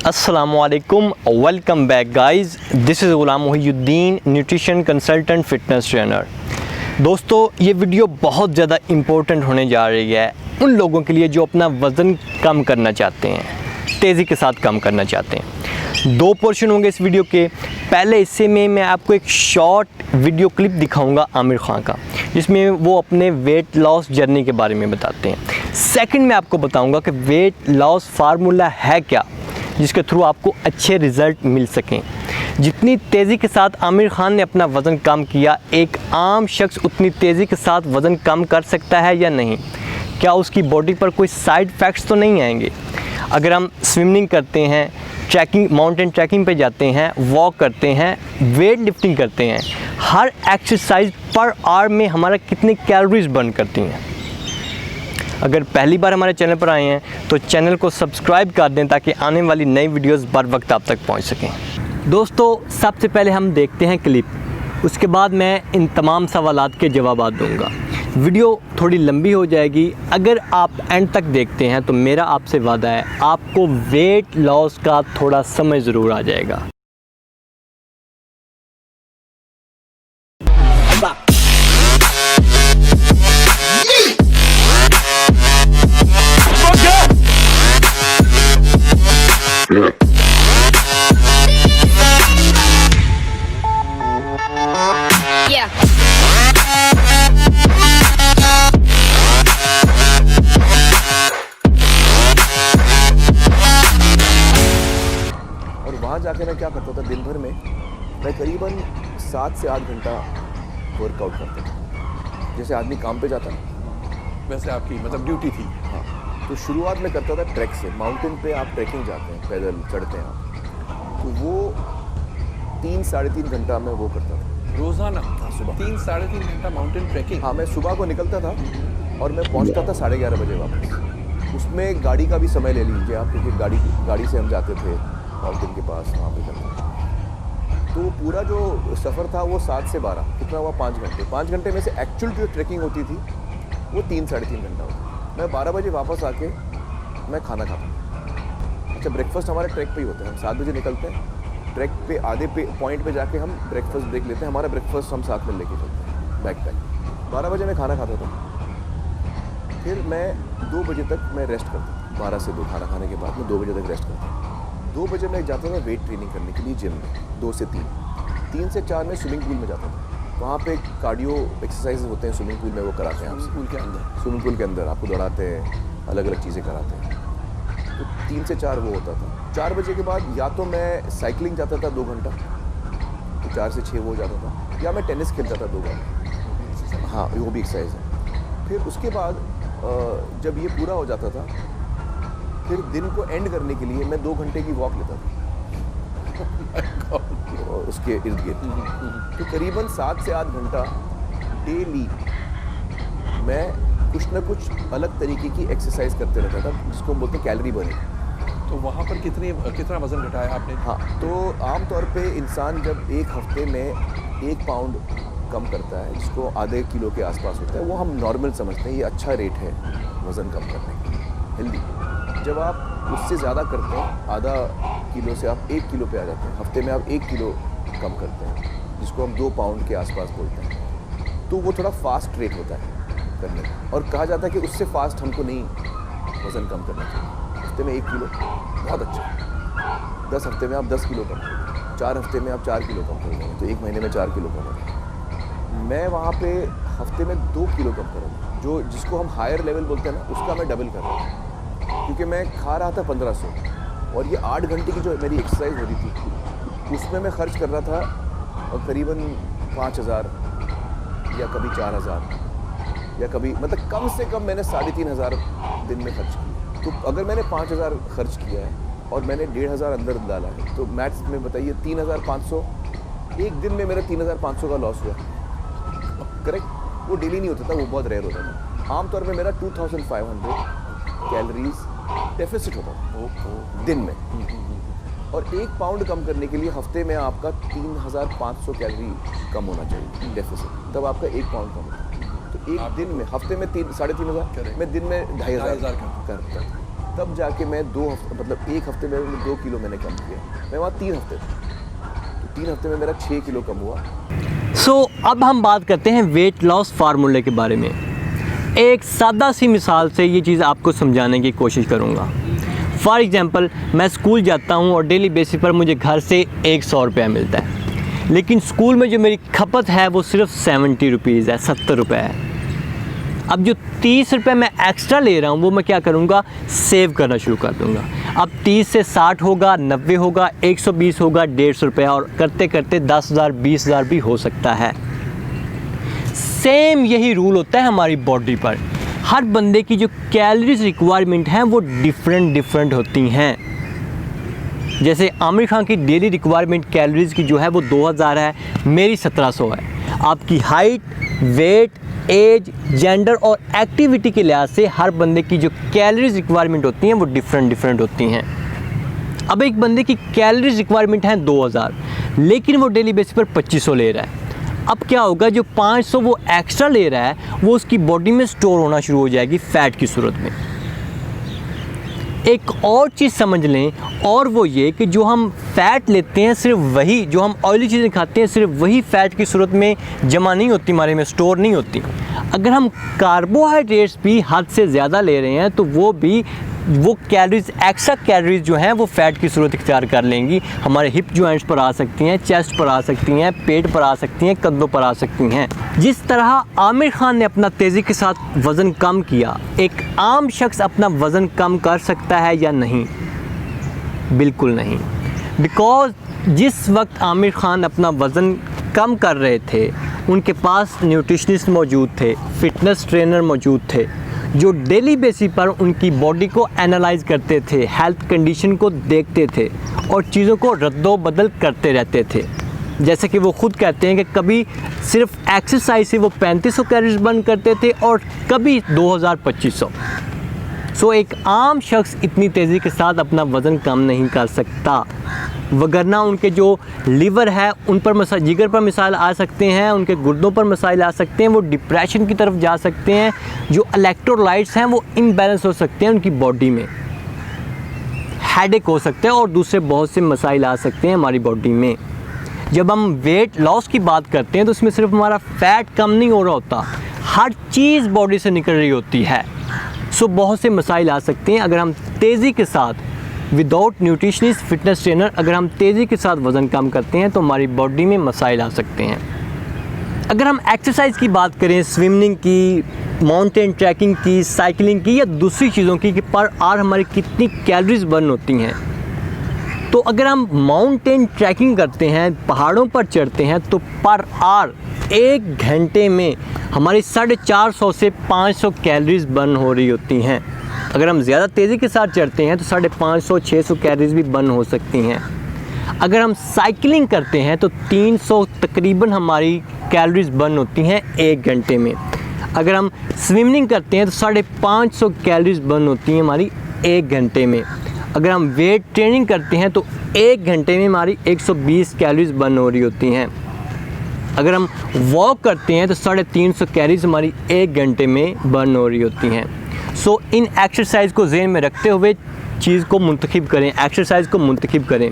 अस्सलामुअलैकुम, welcome back guys. This is Ghulam Muhiyuddin, nutrition consultant fitness trainer. दोस्तों, ये video बहुत ज़्यादा इम्पोर्टेंट होने जा रही है उन लोगों के लिए जो अपना वज़न कम करना चाहते हैं, तेज़ी के साथ कम करना चाहते हैं। दो पोर्शन होंगे इस वीडियो के। पहले हिस्से में मैं आपको एक शॉर्ट वीडियो क्लिप दिखाऊंगा आमिर खान का, जिसमें वो अपने वेट लॉस जर्नी के बारे में बताते हैं। सेकंड में आपको बताऊंगा कि वेट लॉस फार्मूला है क्या, जिसके थ्रू आपको अच्छे रिज़ल्ट मिल सकें। जितनी तेज़ी के साथ आमिर खान ने अपना वज़न कम किया, एक आम शख्स उतनी तेज़ी के साथ वज़न कम कर सकता है या नहीं? क्या उसकी बॉडी पर कोई साइड इफ़ेक्ट्स तो नहीं आएंगे? अगर हम स्विमिंग करते हैं, ट्रैकिंग, माउंटेन ट्रैकिंग पे जाते हैं, वॉक करते हैं, वेट लिफ्टिंग करते हैं, हर एक्सरसाइज पर आवर में हमारा कितनी कैलोरीज बर्न करती हैं? अगर पहली बार हमारे चैनल पर आए हैं तो चैनल को सब्सक्राइब कर दें ताकि आने वाली नई वीडियोस बर वक्त आप तक पहुंच सकें। दोस्तों, सबसे पहले हम देखते हैं क्लिप, उसके बाद मैं इन तमाम सवालात के जवाब दूंगा। वीडियो थोड़ी लंबी हो जाएगी। अगर आप एंड तक देखते हैं तो मेरा आपसे वादा है, आपको वेट लॉस का थोड़ा समझ ज़रूर आ जाएगा। जाके मैं क्या करता था, दिन भर में मैं करीबन 7 से 8 घंटा वर्कआउट करता था। जैसे आदमी काम पे जाता ना, वैसे आपकी मतलब ड्यूटी थी। हाँ, तो शुरुआत में करता था ट्रैक से। माउंटेन पे आप ट्रैकिंग जाते हैं, पैदल चढ़ते हैं आप, तो वो 3 साढ़े 3 घंटा मैं वो करता था रोज़ाना। हाँ, सुबह 3 साढ़े 3 घंटा माउंटेन ट्रैकिंग। हाँ, मैं सुबह को निकलता था और मैं पहुंचता था 11:30 बजे वापस। उसमें गाड़ी का भी समय ले लीजिए आप, क्योंकि गाड़ी से हम जाते थे माउंटेन के पास, वहाँ पे करते। तो पूरा जो सफ़र था वो 7 से 12 कितना हुआ, 5 घंटे। 5 घंटे में से एक्चुअल जो ट्रैकिंग होती थी वो 3 साढ़े 3 घंटा होती। मैं 12 बजे वापस आके मैं खाना खाता। अच्छा, ब्रेकफास्ट हमारे ट्रैक पे ही होता है। हम 7 बजे निकलते हैं, ट्रैक पे आधे पॉइंट पे जाके हम ब्रेकफास्ट ब्रेक लेते हैं। हमारा ब्रेकफास्ट हम साथ में लेके चलते हैं, बैक पैक। 12 बजे मैं खाना खाता था, फिर मैं 2 बजे तक मैं रेस्ट करता था। 12 से 2 खाना खाने के बाद मैं 2 बजे तक रेस्ट करता था। 2 बजे मैं जाता था वेट ट्रेनिंग करने के लिए जिम में, 2 से 3। 3 से 4 में स्विमिंग पूल में जाता था। वहाँ पे कार्डियो एक्सरसाइज होते हैं स्विमिंग पूल में, वो कराते हैं। स्विमिंग पूल के अंदर आपको दौड़ाते हैं, अलग अलग चीज़ें कराते हैं। तो 3 से 4 वो होता था। 4 बजे के बाद या तो मैं साइकिलिंग जाता था 2 घंटा, तो 4 से 6 वो जाता था, या मैं टेनिस खेलता था 2 घंटे। हाँ, वो भी एक्सरसाइज है। फिर उसके बाद जब ये पूरा हो जाता था, फिर दिन को एंड करने के लिए मैं 2 घंटे की वॉक लेता था उसके इर्द गिर्द। तो करीबन 7 से 8 घंटा डेली मैं कुछ ना कुछ अलग तरीके की एक्सरसाइज करते रहता था, जिसको हम बोलते हैं कैलोरी बर्निंग। तो वहाँ पर कितना वज़न घटाया आपने? हाँ, तो आमतौर पे इंसान जब एक हफ्ते में 1 पाउंड कम करता है, जिसको आधे किलो के आसपास होता है, वो हम नॉर्मल समझते हैं, ये अच्छा रेट है वज़न कम करने का, हेल्दी। जब आप उससे ज़्यादा करते हैं, आधा किलो से आप 1 किलो पे आ जाते हैं, हफ्ते में आप 1 किलो कम करते हैं, जिसको हम 2 पाउंड के आसपास बोलते हैं, तो वो थोड़ा फास्ट रेट होता है करने का। और कहा जाता है कि उससे फास्ट हमको नहीं वज़न कम करना चाहिए। हफ्ते में 1 किलो बहुत अच्छा है। 10 हफ्ते में आप 10 किलो कम कर देंगे, 4 हफ्ते में आप 4 किलो कम कर देंगे, तो 1 महीने में 4 किलो कम होगा। मैं वहाँ पे हफ्ते में 2 किलो कम करूँगा, जो जिसको हम हायर लेवल बोलते हैं ना, उसका मैं डबल कर रहा हूँ। क्योंकि मैं खा रहा था 1500, और ये 8 घंटे की जो मेरी एक्सरसाइज हो रही थी, उसमें मैं खर्च कर रहा था और करीबन 5000 या कभी 4000 या कभी, मतलब कम से कम मैंने 3500 दिन में खर्च किया। तो अगर मैंने 5000 खर्च किया है और मैंने 1500 अंदर डाला है, तो मैथ्स में बताइए 3500, एक दिन में मेरा 3500 का लॉस हुआ। करेक्ट? वो डेली नहीं होता था, वो बहुत रेयर होता था। आमतौर पर मेरा 2500 कैलोरीज डेफिसिट होता था दिन में। और 1 पाउंड कम करने के लिए हफ्ते में आपका 3500 कैलोरी कम होना चाहिए डेफिसिट, तब आपका 1 पाउंड कम होता है। तो एक दिन में, हफ्ते में 3 साढ़े 3 हज़ार, मैं दिन में 2500 करता था। तब जाके मैं 2 हफ्ते मतलब 1 हफ्ते में 2 किलो मैंने कम किया। मैं वहाँ 3 हफ्ते था, तो 3 हफ्ते में मेरा 6 किलो कम हुआ। सो अब हम बात करते हैं वेट लॉस फार्मूले के बारे में। एक सादा सी मिसाल से ये चीज़ आपको समझाने की कोशिश करूँगा। फॉर एग्ज़ाम्पल, मैं स्कूल जाता हूँ और डेली बेसिस पर मुझे घर से 100 रुपया मिलता है, लेकिन स्कूल में जो मेरी खपत है वो सिर्फ 70 रुपीज़ है, 70 रुपये है। अब जो 30 रुपये मैं एक्स्ट्रा ले रहा हूँ वो मैं क्या करूँगा, सेव करना शुरू कर दूँगा। अब 30 से 60 होगा, 90 होगा, 120 होगा, 150 रुपया, और करते करते 10,000 20,000 भी हो सकता है। सेम यही रूल होता है हमारी बॉडी पर। हर बंदे की जो कैलोरीज रिक्वायरमेंट हैं वो डिफरेंट होती हैं। जैसे आमिर खान की डेली रिक्वायरमेंट कैलोरीज की जो है वो 2000 है, मेरी 1700 है। आपकी हाइट, वेट, एज, जेंडर और एक्टिविटी के लिहाज से हर बंदे की जो कैलोरीज रिक्वायरमेंट होती हैं वो डिफरेंट होती हैं। अब एक बंदे की कैलोरीज रिक्वायरमेंट है 2000, लेकिन वो डेली बेसिस पर 2500 ले रहा है। अब क्या होगा, जो 500 वो एक्स्ट्रा ले रहा है वो उसकी बॉडी में स्टोर होना शुरू हो जाएगी फ़ैट की सूरत में। एक और चीज़ समझ लें, और वो ये कि जो हम फ़ैट लेते हैं सिर्फ वही, जो हम ऑयली चीज़ें खाते हैं सिर्फ वही फ़ैट की सूरत में जमा नहीं होती, हमारे में स्टोर नहीं होती। अगर हम कार्बोहाइड्रेट्स भी हद से ज़्यादा ले रहे हैं तो वो कैलोरीज, एक्स्ट्रा कैलोरीज जो हैं वो फ़ैट की सूरत इख्तियार कर लेंगी। हमारे हिप जॉइंट्स पर आ सकती हैं, चेस्ट पर आ सकती हैं, पेट पर आ सकती हैं, कंधों पर आ सकती हैं। जिस तरह आमिर खान ने अपना तेज़ी के साथ वज़न कम किया, एक आम शख्स अपना वज़न कम कर सकता है या नहीं? बिल्कुल नहीं। बिकॉज़ जिस वक्त आमिर खान अपना वज़न कम कर रहे थे उनके पास न्यूट्रिशनिस्ट मौजूद थे, फिटनेस ट्रेनर मौजूद थे, जो डेली बेसिस पर उनकी बॉडी को एनालाइज करते थे, हेल्थ कंडीशन को देखते थे और चीज़ों को रद्दो-बदल करते रहते थे। जैसे कि वो खुद कहते हैं कि कभी सिर्फ एक्सरसाइज से वो 3500 कैलोरीज बर्न करते थे और कभी 2000-2500। सो एक आम शख्स इतनी तेज़ी के साथ अपना वज़न कम नहीं कर सकता, वगरना उनके जो लीवर है उन पर जिगर पर मिसाइल आ सकते हैं, उनके गुर्दों पर मिसाइल आ सकते हैं, वो डिप्रेशन की तरफ जा सकते हैं, जो इलेक्ट्रोलाइट्स हैं वो इम्बैलेंस हो सकते हैं उनकी बॉडी में, हेडेक हो सकते हैं और दूसरे बहुत से मसाइल आ सकते हैं हमारी बॉडी में। जब हम वेट लॉस की बात करते हैं तो उसमें सिर्फ हमारा फ़ैट कम नहीं हो रहा होता, हर चीज़ बॉडी से निकल रही होती है। सो बहुत से मसाइल आ सकते हैं अगर हम तेज़ी के साथ विदाउट न्यूट्रिशनिस्ट, फिटनेस ट्रेनर, अगर हम तेज़ी के साथ वज़न कम करते हैं तो हमारी बॉडी में मसाइल आ सकते हैं। अगर हम एक्सरसाइज की बात करें, स्विमिंग की, माउंटेन ट्रैकिंग की, साइकिलिंग की या दूसरी चीज़ों की कि पर आवर हमारी कितनी कैलोरीज बर्न होती हैं, तो अगर हम माउंटेन ट्रैकिंग करते हैं, पहाड़ों पर चढ़ते हैं, तो पर आवर 1 घंटे में हमारी 450 से 500 कैलोरीज बर्न हो रही होती हैं। अगर हम ज़्यादा तेज़ी के साथ चढ़ते हैं तो 550-600 कैलोरीज भी बर्न हो सकती हैं। अगर हम साइकिलिंग करते हैं तो 300 तकरीबन हमारी कैलोरीज बर्न होती हैं 1 घंटे में। अगर हम स्विमिंग करते हैं तो 550 कैलोरीज बर्न होती हैं हमारी 1 घंटे में। अगर हम वेट ट्रेनिंग करते हैं तो 1 घंटे में हमारी 120 कैलोरीज बर्न हो रही होती हैं। अगर हम वॉक करते हैं तो 350 कैलोरीज हमारी 1 घंटे में बर्न हो रही होती हैं। सो इन एक्सरसाइज को ज़हन में रखते हुए चीज़ को मुंतखब करें, एक्सरसाइज को मुंतखब करें।